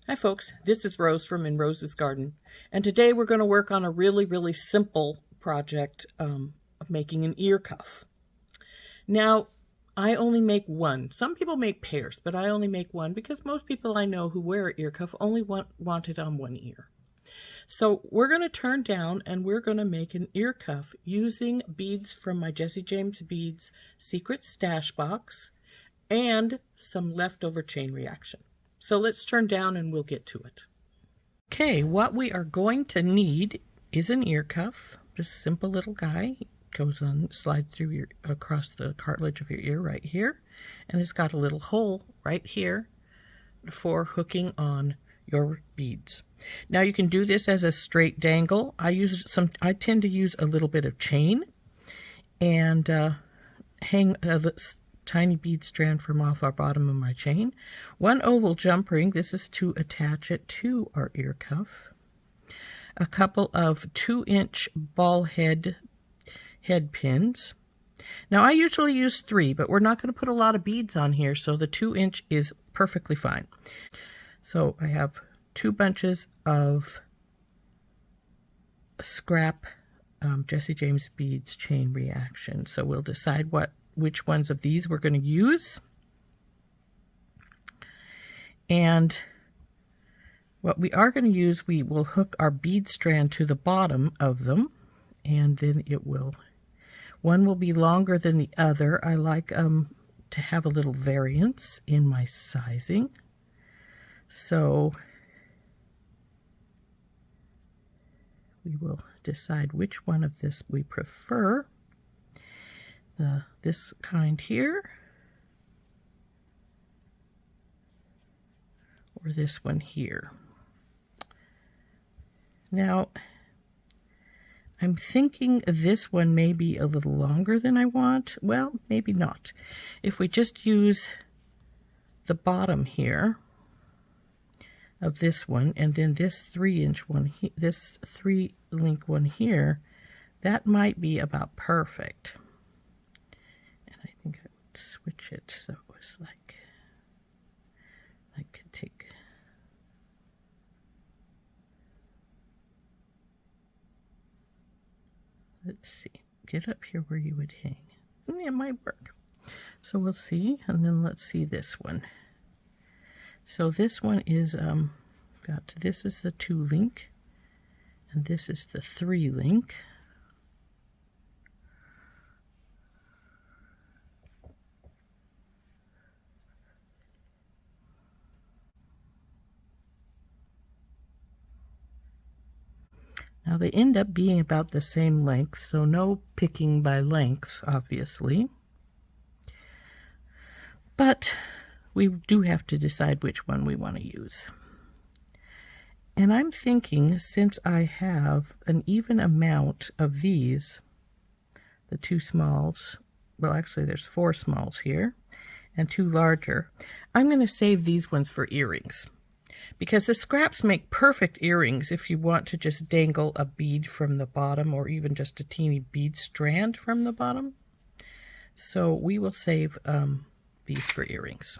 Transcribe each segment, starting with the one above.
Hi folks, this is Rose from In Rose's Garden, and today we're going to work on a really simple project of making an ear cuff. Now, I only make one. Some people make pairs, but I only make one because most people I know who wear an ear cuff only want it on one ear. So we're going to turn down and we're going to make an ear cuff using beads from my Jesse James Beads Secret Stash Box and some leftover chain reaction. So let's turn down and we'll get to it. Okay, what we are going to need is an ear cuff. Just a simple little guy. It goes on, slides through across the cartilage of your ear right here. And it's got a little hole right here for hooking on your beads. Now you can do this as a straight dangle. I tend to use a little bit of chain and hang a tiny bead strand from off our bottom of my chain. One oval jump ring, this is to attach it to our ear cuff. A couple of 2-inch ball head pins. Now I usually use 3, but we're not going to put a lot of beads on here, so the 2-inch is perfectly fine. So I have 2 bunches of scrap Jesse James Beads chain reaction. So we'll decide which ones of these we're going to use. And what we are going to use, we will hook our bead strand to the bottom of them, and then one will be longer than the other. I like to have a little variance in my sizing. So we will decide which one of this we prefer. This kind here, or this one here. Now, I'm thinking this one may be a little longer than I want. Well, maybe not. If we just use the bottom here of this one, and then this 3-inch one, this 3-link one here, that might be about perfect. And I think I would switch it so it was like I could take. Let's see, get up here where you would hang. Yeah, it might work. So we'll see, and then let's see this one. So this one is this is the 2-link, and this is the 3-link. Now they end up being about the same length, so no picking by length, obviously. But we do have to decide which one we want to use. And I'm thinking, since I have an even amount of these, the 2 smalls, well actually there's 4 smalls here, and 2 larger, I'm going to save these ones for earrings. Because the scraps make perfect earrings if you want to just dangle a bead from the bottom, or even just a teeny bead strand from the bottom. So we will save these for earrings.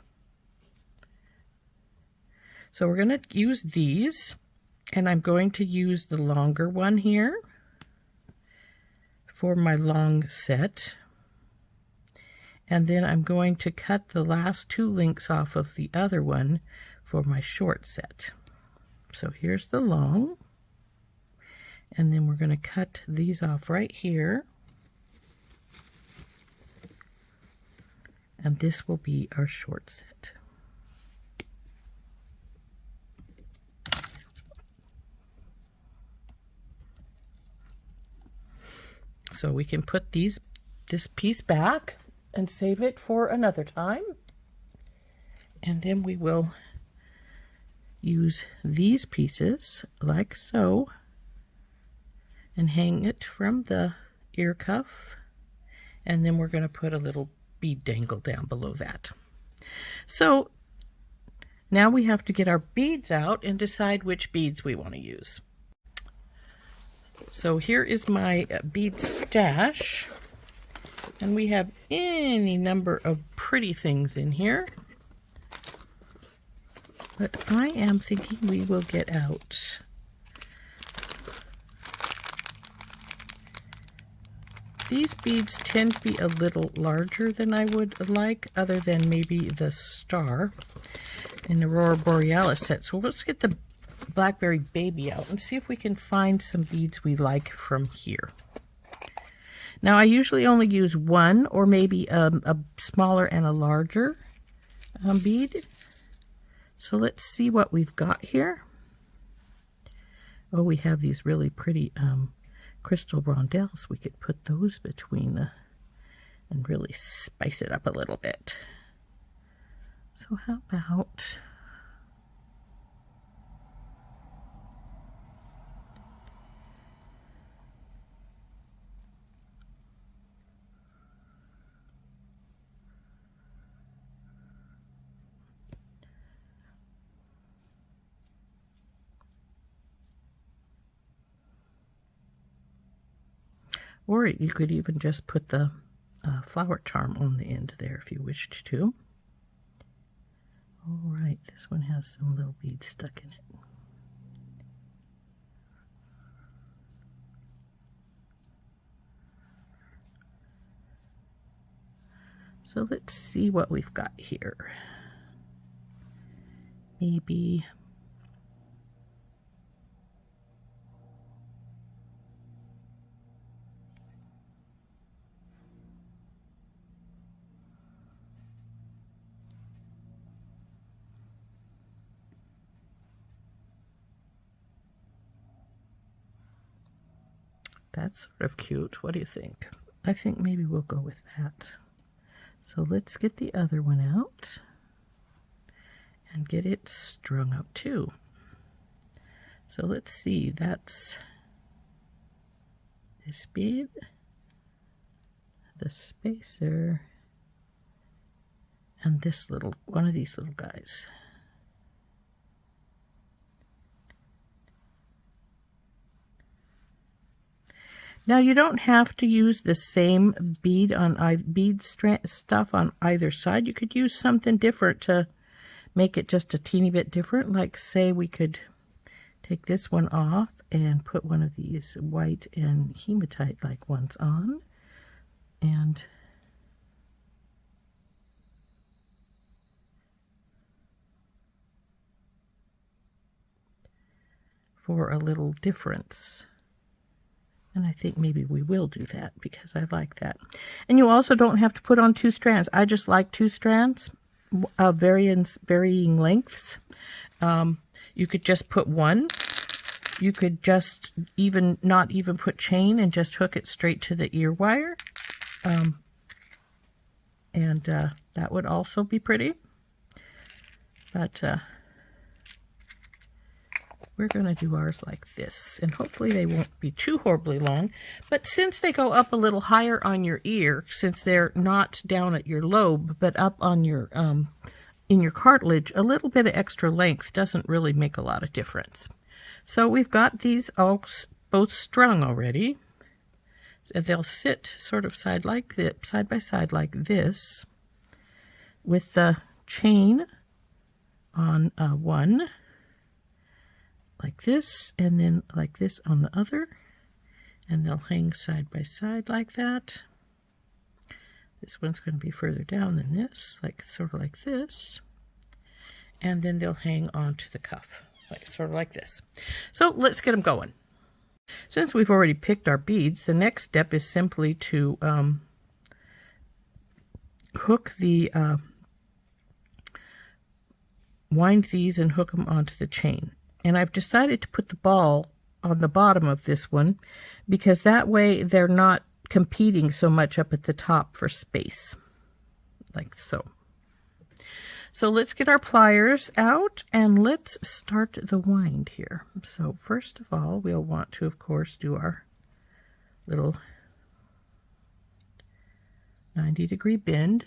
So we're going to use these, and I'm going to use the longer one here for my long set. And then I'm going to cut the last 2 links off of the other one for my short set. So here's the long, and then we're going to cut these off right here, and this will be our short set. So we can put this piece back and save it for another time, and then we will use these pieces like so and hang it from the ear cuff, and then we're going to put a little bead dangle down below that. So now we have to get our beads out and decide which beads we want to use. So here is my bead stash, and we have any number of pretty things in here. But I am thinking we will get out these beads tend to be a little larger than I would like, other than maybe the star in the Aurora Borealis set. So let's get the Blackberry baby out and see if we can find some beads we like from here. Now I usually only use one, or maybe a smaller and a larger bead. So let's see what we've got here. Oh, we have these really pretty crystal rondelles. We could put those between and really spice it up a little bit. So how about or you could even just put the flower charm on the end there if you wished to. All right, this one has some little beads stuck in it. So let's see what we've got here. Maybe that's sort of cute. What do you think? I think maybe we'll go with that. So let's get the other one out and get it strung up too. So let's see, that's this bead, the spacer, and this little, one of these little guys. Now you don't have to use the same bead on stuff on either side. You could use something different to make it just a teeny bit different. Like say we could take this one off and put one of these white and hematite like ones on, and for a little difference. And I think maybe we will do that because I like that. And you also don't have to put on 2 strands. I just like 2 strands of varying lengths. You could just put one. You could just not even put chain and just hook it straight to the ear wire. That would also be pretty. But we're going to do ours like this, and hopefully they won't be too horribly long. But since they go up a little higher on your ear, since they're not down at your lobe, but up on your in your cartilage, a little bit of extra length doesn't really make a lot of difference. So we've got these all both strung already. And they'll sit sort of side by side like this, with the chain on one, like this, and then like this on the other, and they'll hang side by side like that. This one's going to be further down than this, like sort of like this, and then they'll hang onto the cuff, like sort of like this. So let's get them going. Since we've already picked our beads, the next step is simply to hook the wind these and hook them onto the chain. And I've decided to put the ball on the bottom of this one because that way they're not competing so much up at the top for space, like so. So let's get our pliers out and let's start the wind here. So first of all, we'll want to, of course, do our little 90-degree bend.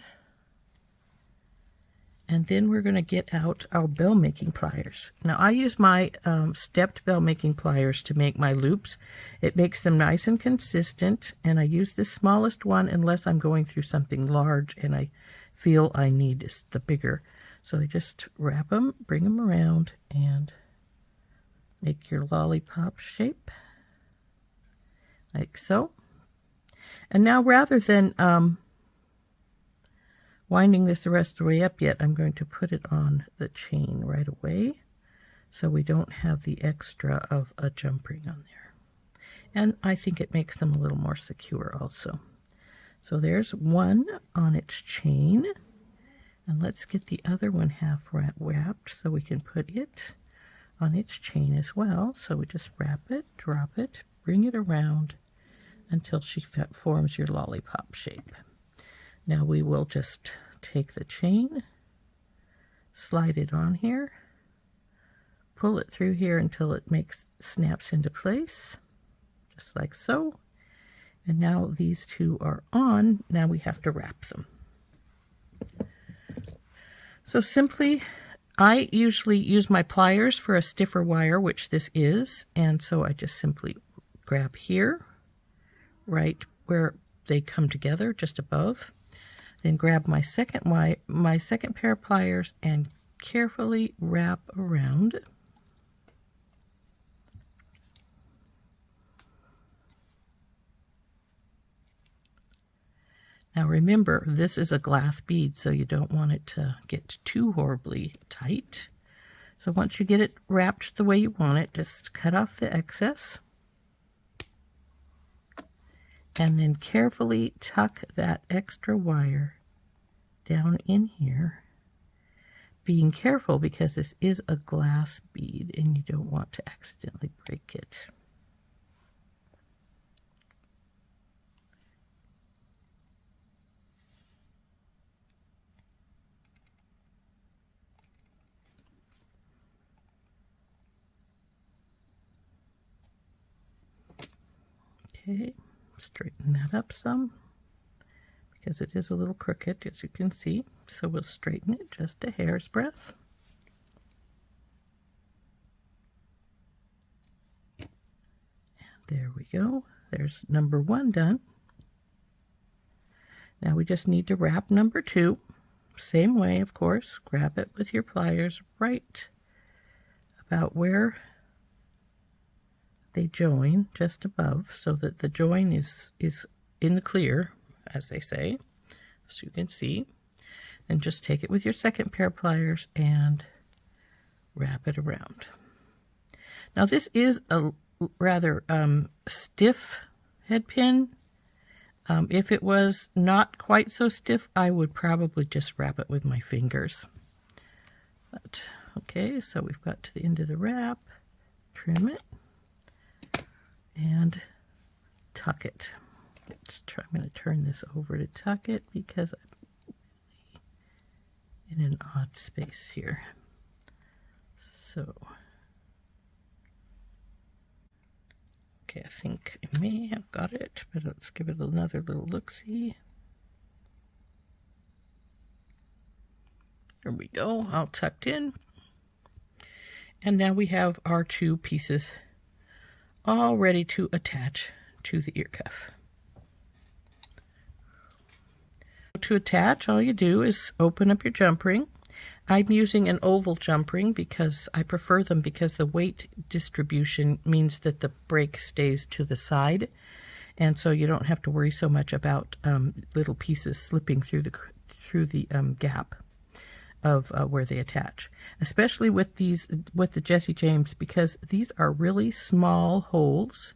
And then we're going to get out our bell making pliers. Now I use my stepped bell making pliers to make my loops. It makes them nice and consistent, and I use the smallest one unless I'm going through something large and I feel I need the bigger. So you just wrap them, bring them around, and make your lollipop shape, like so. And now rather than winding this the rest of the way up yet, I'm going to put it on the chain right away so we don't have the extra of a jump ring on there. And I think it makes them a little more secure also. So there's one on its chain. And let's get the other one half wrapped so we can put it on its chain as well. So we just wrap it, drop it, bring it around until she forms your lollipop shape. Now we will just take the chain, slide it on here, pull it through here until it snaps into place, just like so. And now these two are on. Now we have to wrap them. So simply, I usually use my pliers for a stiffer wire, which this is, and so I just simply grab here, right where they come together, just above, then grab my second pair of pliers and carefully wrap around. Now remember, this is a glass bead, so you don't want it to get too horribly tight. So once you get it wrapped the way you want it, just cut off the excess. And then carefully tuck that extra wire down in here. Being careful because this is a glass bead and you don't want to accidentally break it. Okay, straighten that up some because it is a little crooked, as you can see. So we'll straighten it just a hair's breadth. And there we go. There's number one done. Now we just need to wrap number two. Same way, of course. Grab it with your pliers right about where they join, just above, so that the join is in the clear, as they say, so you can see. And just take it with your second pair of pliers and wrap it around. Now this is a rather stiff head pin. If it was not quite so stiff, I would probably just wrap it with my fingers. But okay, so we've got to the end of the wrap, trim it, and tuck it. I'm going to turn this over to tuck it because I'm really in an odd space here. So, okay, I think I may have got it, but let's give it another little look-see. There we go, all tucked in. And now we have our two pieces all ready to attach to the ear cuff. To attach, all you do is open up your jump ring. I'm using an oval jump ring because I prefer them because the weight distribution means that the break stays to the side, and so you don't have to worry so much about little pieces slipping through the gap of where they attach, especially with the Jessie James, because these are really small holes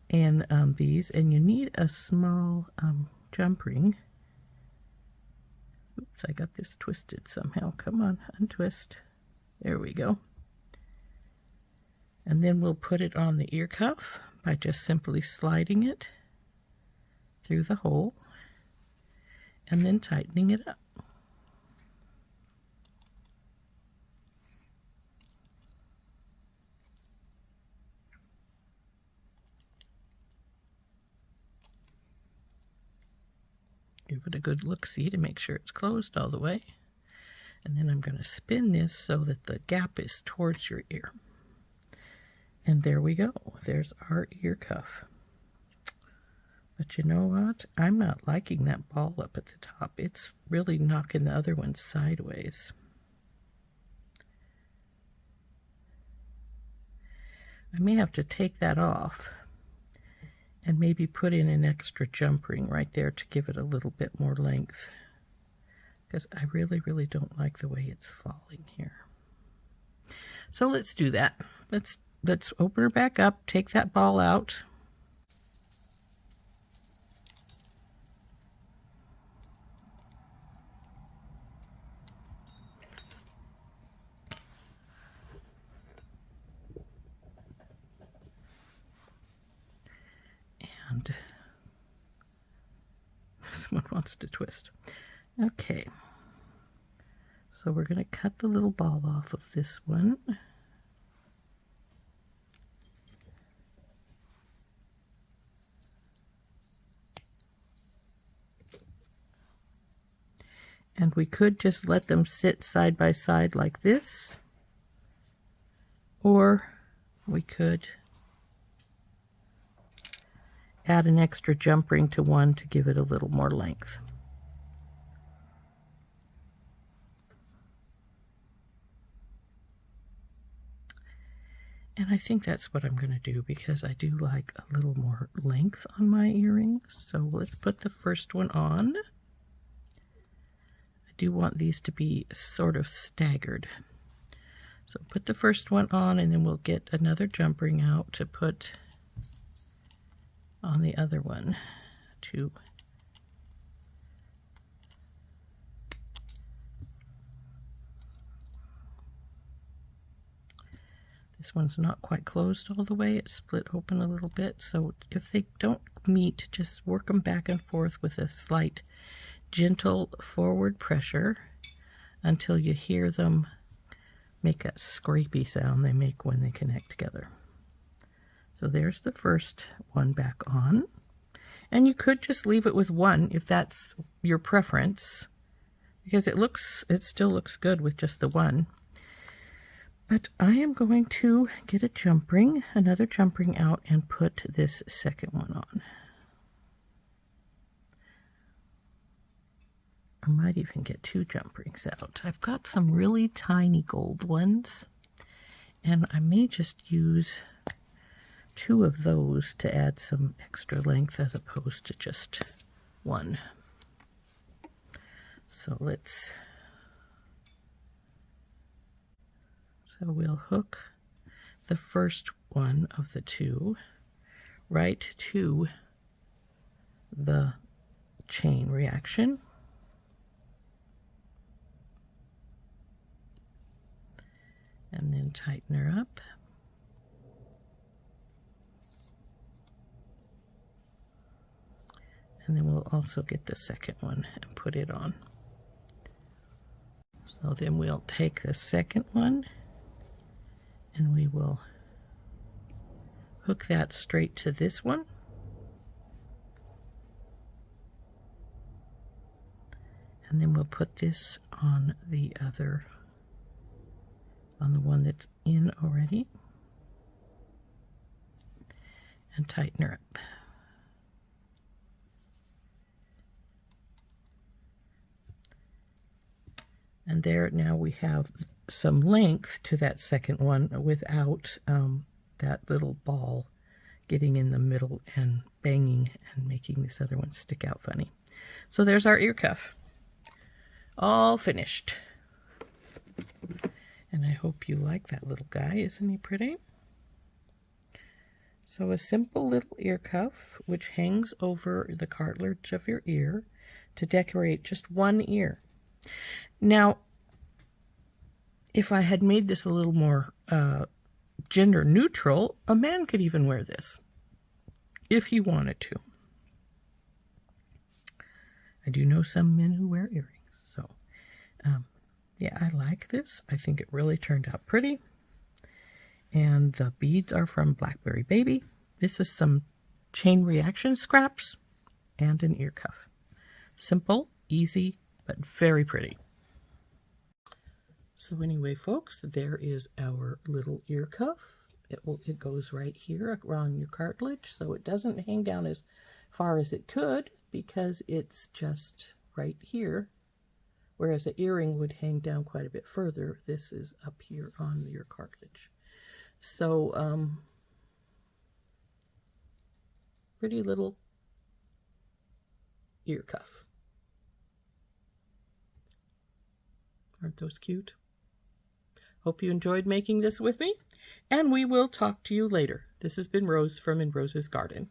in these, and you need a small jump ring. Oops, I got this twisted somehow. Come on, untwist. There we go. And then we'll put it on the ear cuff by just simply sliding it through the hole and then tightening it up. Give it a good look-see to make sure it's closed all the way. And then I'm going to spin this so that the gap is towards your ear. And there we go. There's our ear cuff. But you know what? I'm not liking that ball up at the top. It's really knocking the other one sideways. I may have to take that off and maybe put in an extra jump ring right there to give it a little bit more length, because I really, really don't like the way it's falling here. So let's do that. Let's open her back up, take that ball out. And someone wants to twist. Okay. So we're going to cut the little ball off of this one. And we could just let them sit side by side like this, or we could add an extra jump ring to one to give it a little more length. And I think that's what I'm going to do, because I do like a little more length on my earrings. So let's put the first one on. I do want these to be sort of staggered. So put the first one on, and then we'll get another jump ring out to put on the other one too. This one's not quite closed all the way. It's split open a little bit. So if they don't meet, just work them back and forth with a slight gentle forward pressure until you hear them make that scrapey sound they make when they connect together. So there's the first one back on. And you could just leave it with one if that's your preference, because it still looks good with just the one. But I am going to get a jump ring, another jump ring out, and put this second one on. I might even get two jump rings out. I've got some really tiny gold ones, and I may just use two of those to add some extra length as opposed to just one. So we'll hook the first one of the two right to the chain reaction. And then tighten her up. And then we'll also get the second one and put it on. So then we'll take the second one and we will hook that straight to this one. And then we'll put this on the one that's in already, and tighten her up. And there, now we have some length to that second one without that little ball getting in the middle and banging and making this other one stick out funny. So there's our ear cuff, all finished. And I hope you like that little guy. Isn't he pretty? So a simple little ear cuff which hangs over the cartilage of your ear to decorate just one ear. Now, if I had made this a little more gender neutral, a man could even wear this if he wanted to. I do know some men who wear earrings. So, yeah, I like this. I think it really turned out pretty. And the beads are from Blackberry Baby. This is some chain reaction scraps and an ear cuff. Simple, easy, but very pretty. So anyway, folks, there is our little ear cuff. It goes right here around your cartilage, so it doesn't hang down as far as it could because it's just right here. Whereas an earring would hang down quite a bit further, this is up here on your cartilage. So Pretty little ear cuff. Aren't those cute? Hope you enjoyed making this with me, and we will talk to you later. This has been Rose from In Rose's Garden.